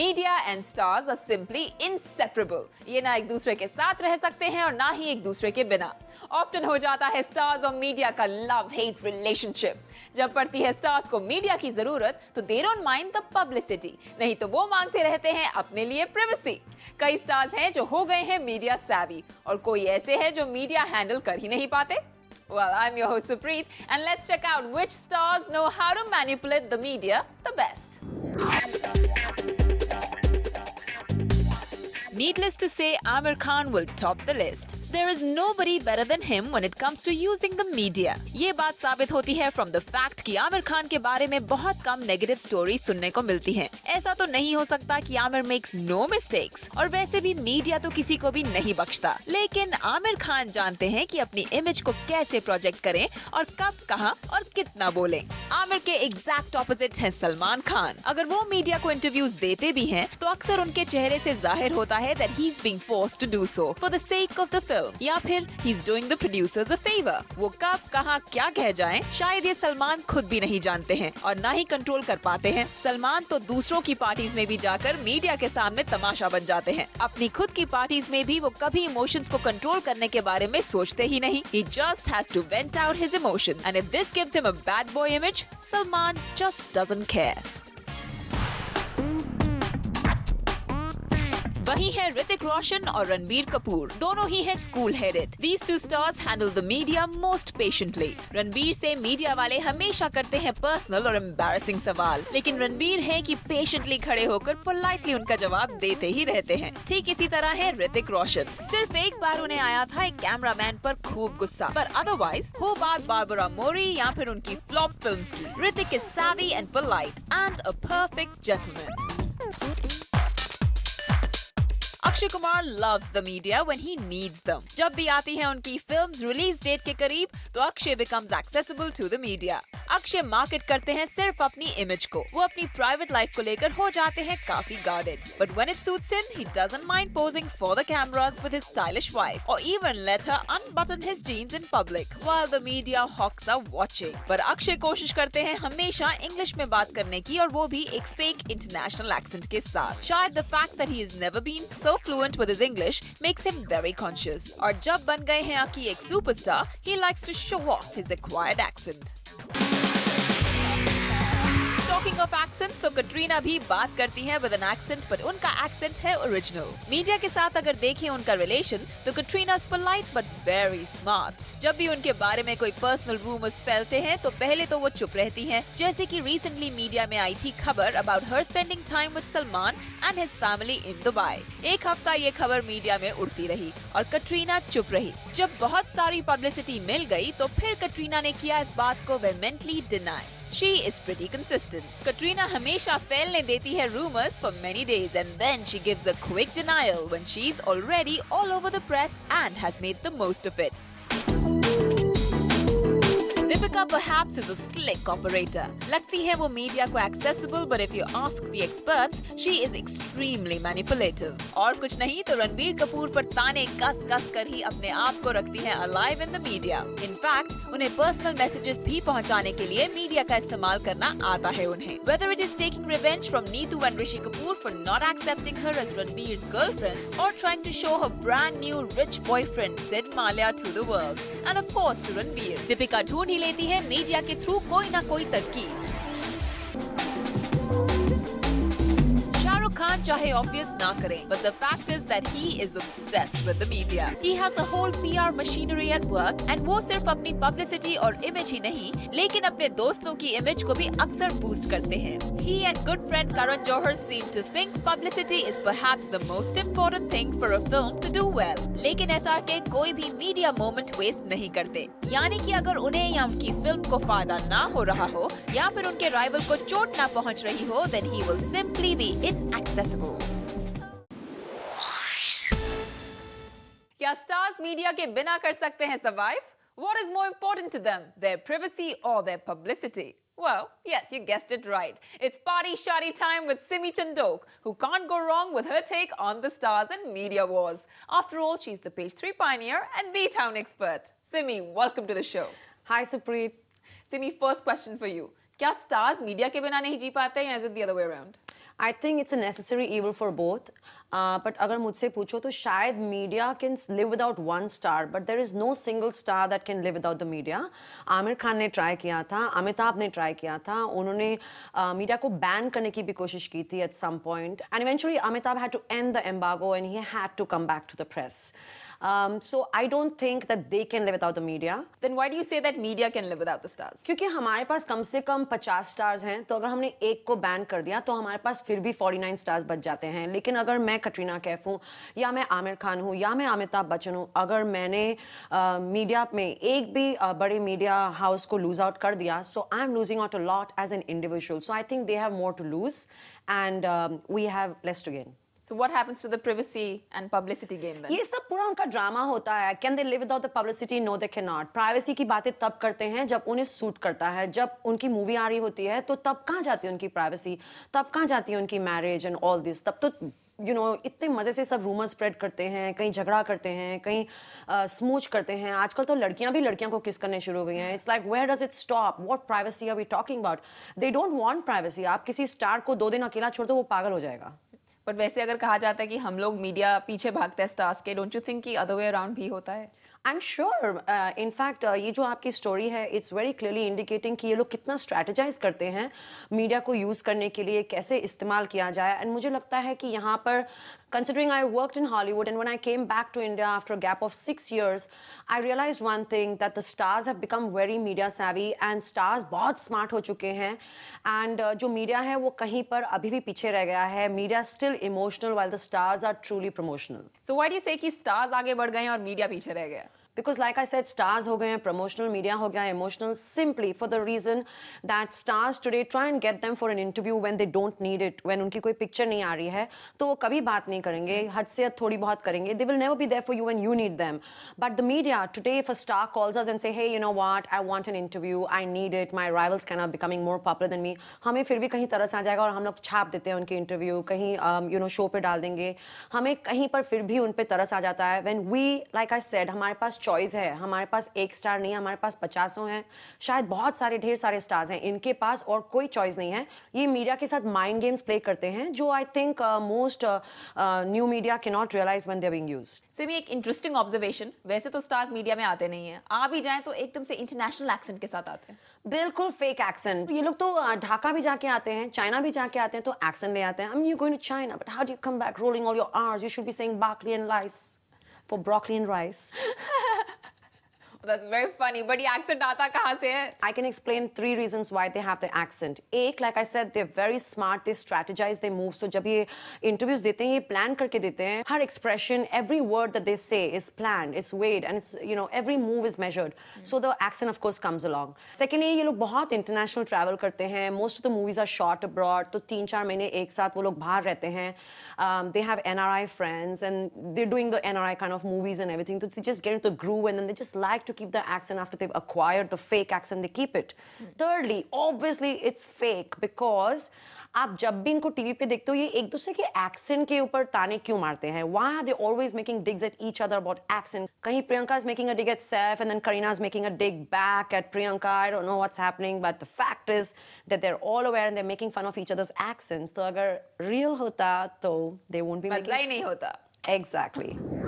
Media and stars are simply inseparable. ये ना एक दूसरे के साथ रह सकते हैं और ना ही एक दूसरे के बिना। ऑफ्टन हो जाता है स्टार्स और मीडिया का लव हेट रिलेशनशिप। जब पड़ती है स्टार्स को मीडिया की जरूरत तो they don't mind the publicity, नहीं तो वो मांगते रहते हैं अपने लिए प्राइवेसी। कई स्टार्स हैं जो हो गए हैं मीडिया savvy और कोई ऐसे हैं जो मीडिया हैंडल कर ही नहीं पाते। Well, I'm your host Supreet, and let's check out which stars know how to manipulate the media the best. Needless to say, Aamir Khan will top the list. There is nobody better than him when it comes to using the media. ये बात साबित होती है from the fact कि आमिर खान के बारे में बहुत कम नेगेटिव स्टोरी सुनने को मिलती हैं। ऐसा तो नहीं हो सकता कि आमिर makes no mistakes, और वैसे भी मीडिया तो किसी को भी नहीं बख्शता। लेकिन आमिर खान जानते हैं कि अपनी इमेज को कैसे प्रोजेक्ट करें और कब, कहां और कितना बोलें। आमिर के एग्जैक्ट ऑपोजिट हैं सलमान खान। अगर वो मीडिया को इंटरव्यूज देते भी हैं तो अक्सर उनके चेहरे से जाहिर होता है that he's being forced to do so for the sake of the film, या फिर he's doing the producers a favor। वो कब, कहां, क्या कह जाएं, शायद ये सलमान खुद भी नहीं जानते हैं और ना ही कंट्रोल कर पाते हैं। सलमान तो दूसरों की पार्टीज में भी जाकर मीडिया के सामने तमाशा बन जाते हैं। अपनी खुद की पार्टीज में भी वो कभी इमोशंस को कंट्रोल करने के बारे में सोचते ही नहीं। He just has to vent out his emotions, and if this gives him a bad boy image, Salman just doesn't care. वही है ऋतिक रोशन और रणबीर कपूर। दोनों ही हैं cool headed. These two stars handle the media most patiently. Ranbir से media वाले हमेशा करते हैं पर्सनल और एम्बैरेसिंग सवाल, लेकिन रणबीर है कि पेशेंटली खड़े होकर पोलाइटली उनका जवाब देते ही रहते हैं। ठीक इसी तरह है ऋतिक रोशन। सिर्फ एक बार उन्हें आया था एक कैमरामैन पर खूब गुस्सा, पर अदरवाइज हो बात बारबरा मोरी या फिर उनकी फ्लॉप फिल्म्स की, Hrithik is savvy and polite and a perfect gentleman. Akshay Kumar loves the media when he needs them. जब भी आती हैं उनकी फिल्म्स रिलीज डेट के करीब तो Akshay becomes accessible to the media. Akshay market करते हैं सिर्फ अपनी इमेज को। वो अपनी प्राइवेट लाइफ को लेकर हो जाते हैं काफी guarded. But when it suits him, he doesn't mind posing for the cameras with his stylish wife, or even let her unbutton his jeans in public while the media hawks are watching. पर अक्षय कोशिश करते हैं हमेशा English में बात करने की, और वो भी एक फेक इंटरनेशनल एक्सेंट के साथ। शायद the fact that he has never been so fluent with his English makes him very conscious. और जब बन गए हैं की एक superstar, he likes to show off his acquired accent. Talking of accents, तो कटरीना भी बात करती हैं with an accent, but उनका accent है ओरिजिनल। मीडिया के साथ अगर देखें उनका रिलेशन तो Katrina is polite but very smart। जब भी उनके बारे में कोई पर्सनल रूमर्स फैलते हैं तो पहले तो वो चुप रहती हैं, जैसे कि रिसेंटली मीडिया में आई थी खबर about her spending time with Salman and his family in Dubai। एक हफ्ता ये खबर मीडिया में उड़ती रही और कटरीना चुप रही। जब बहुत सारी पब्लिसिटी मिल गई तो फिर कटरीना ने किया इस बात को vehemently deny। She is pretty consistent. Katrina हमेशा फैलने देती है rumors for many days and then she gives a quick denial when she's already all over the press and has made the most of it. Deepika perhaps is a slick operator. लगती है वो media को accessible, but if you ask the experts, she is extremely manipulative. और कुछ नहीं तो रणबीर कपूर पर ताने कस कर ही अपने आप को रखती है alive in the media. In fact, उन्हें personal messages भी पहुंचाने के लिए मीडिया का इस्तेमाल करना आता है उन्हें. Whether it is taking revenge from Neetu and Rishi Kapoor for not accepting her as Ranbir's girlfriend, or trying to show her brand new rich boyfriend Sid Mallya to the world, and of course to Ranbir, Deepika ढूंढ ही लेती है media के through कोई ना कोई तरकीब। शाहरुख खान चाहे obvious ना करें, but the fact is that he is obsessed with the media. He has a whole PR machinery at work, and वो सिर्फ अपनी पब्लिसिटी और इमेज ही नहीं, लेकिन अपने दोस्तों की इमेज को भी अक्सर बूस्ट करते हैं। He and good friend Karan Johar seem to think publicity is perhaps the most important thing for a film to do well. लेकिन SRK कोई भी मीडिया मोमेंट वेस्ट नहीं करते, यानी कि अगर उन्हें या उनकी फिल्म को फायदा ना हो रहा हो या फिर उनके राइवल को चोट ना पहुंच रही हो, then he will simply be inaccessible. क्या स्टार्स मीडिया के बिना कर सकते हैं survive? What is more important to them, their privacy or their publicity? Well, yes, you guessed it right. It's party shoddy time with Simi Chandok, who can't go wrong with her take on the stars and media wars. After all, she's the Page 3 pioneer and B-Town expert. Simi, welcome to the show. Hi, Supreet. Simi, first question for you. क्या stars media के बिना नहीं जी पाते हैं, or is it the other way around? I think it's a necessary evil for both. But अगर मुझसे पूछो तो शायद media can live without one star, but there is no single star that can live without the media. Aamir Khan ने try किया था, अमिताभ ने try किया था, उन्होंने मीडिया को बैन करने की भी कोशिश की थी at some point, and eventually Amitabh had to end the embargo and he had to come back to the press. So I don't think that they can live without the media. Then why do you say that media can live without the stars? क्योंकि हमारे पास कम से कम 50 stars हैं, तो अगर हमने एक को ban कर दिया तो हमारे पास फिर भी 49 स्टार्स बच जाते हैं. लेकिन अगर मैं कटरीना कैफ हूँ या मैं आमिर खान हूँ या मैं अमिताभ बच्चन हूँ, अगर मैंने मीडिया में एक भी बड़े मीडिया हाउस को लूज आउट कर दिया, so I am losing out a lot as an individual. So I think they have more to lose and we have less to gain. So what happens to the privacy and publicity game then? ये सब पूरा उनका drama होता है. Can they live without the publicity? No, they cannot. Privacy की बातें तब करते हैं जब उन्हें सूट करता है. जब उनकी मूवी आ रही होती है तो तब कहाँ जाती है उनकी प्राइवेसी, तब कहाँ जाती है उनकी मैरिज एंड ऑल दिस. तब तो इतने मजे से सब रूमर स्प्रेड करते हैं, कहीं झगड़ा करते हैं, कहीं स्मूच करते हैं. आजकल तो लड़कियां भी लड़कियों को किस करने शुरू हो गई हैं. It's like where does it stop? What privacy are we talking about? They don't want privacy. आप किसी स्टार को 2 दिन अकेला छोड़ दो, वो पागल हो जाएगा. बट वैसे अगर कहा जाता है कि हम लोग मीडिया पीछे भागते हैं स्टार्स के, डोंट यू थिंक कि अदर वे अराउंड भी होता है? I am sure. इनफैक्ट ये जो आपकी स्टोरी है, इट्स वेरी क्लियरली इंडिकेटिंग कि ये लोग कितना स्ट्रैटेजाइज करते हैं मीडिया को यूज़ करने के लिए, कैसे इस्तेमाल किया जाए. एंड मुझे लगता है कि यहाँ पर, considering I worked in Hollywood and when I came back to India after a gap of 6 years, I realized one thing, that the stars have become very media savvy and stars बहुत smart हो चुके हैं. And जो media है वो कहीं पर अभी भी पीछे रह गया है. Media still emotional while the stars are truly promotional. So why do you say कि stars आगे बढ़ गए हैं और मीडिया पीछे रह गया? Because like I said, stars हो गए हैं promotional, media हो गया emotional, simply for the reason that stars today try and get them for an interview when they don't need it, when उनकी कोई picture नहीं आ रही है, तो वो कभी बात नहीं करेंगे, हद से हद थोड़ी बहुत करेंगे. They will never be there for you when you need them. But the media today, if a star calls us and say, hey, you know what, I want an interview, I need it, my rivals kind of becoming more popular than me, हमें फिर भी कहीं तरस आ जाएगा और हम लोग छाप देते हैं उनके इंटरव्यू, कहीं शो पे डाल देंगे. हमें कहीं पर फिर भी उन पे तरस आ जाता है. When we, like I said, हमारे पास चॉइस है, हमारे पास एक स्टार नहीं है, हमारे पास 50 हैं, शायद बहुत सारे ढेर सारे स्टार्स हैं, इनके पास और कोई चॉइस नहीं है. ये मीडिया के साथ माइंड गेम्स प्ले करते हैं जो I think most new media can not realize when they are being used. Simi, एक इंटरेस्टिंग ऑब्जर्वेशन, वैसे तो स्टार्स मीडिया में आते नहीं हैं, आ भी जाएं तो एकदम से इंटरनेशनल एक्सेंट के साथ आते हैं. बिल्कुल फेक एक्सेंट. ये लोग तो ढाका भी जाके आते हैं, चाइना भी जाके आते हैं, तो एक्सेंट ले आते हैं. I mean you going to China, but how do you come back rolling all your R's? You should be saying barkly and rice for broccoli and rice. That's very funny, but ये accent आता कहाँ से है? I can explain 3 reasons why they have the accent. एक, like I said, they're very smart, they strategize their moves. तो जब ये interviews देते हैं, ये plan करके देते हैं. हर expression, every word that they say is planned, it's weighed, and it's, every move is measured. So the accent, of course, comes along. Secondly, ये लोग बहुत international travel करते हैं. Most of the movies are shot abroad. तो 3-4 महीने एक साथ वो लोग बाहर रहते हैं. They have NRI friends, and they're doing the NRI kind of movies and everything. So they just get into the groove, and then they just like to keep the accent after they've acquired the fake accent, they keep it. Thirdly, obviously it's fake because आप जब भी इनको TV पे देखते हो, ये एक दूसरे के एक्सेंट के ऊपर ताने क्यों मारते हैं? Why are they always making digs at each other about accent? कहीं Priyanka is making a dig at Saif and then Kareena is making a dig back at Priyanka. I don't know what's happening, but the fact is that they're all aware and they're making fun of each other's accents. तो अगर real होता तो they won't be making. मजा ही नहीं होता. Exactly.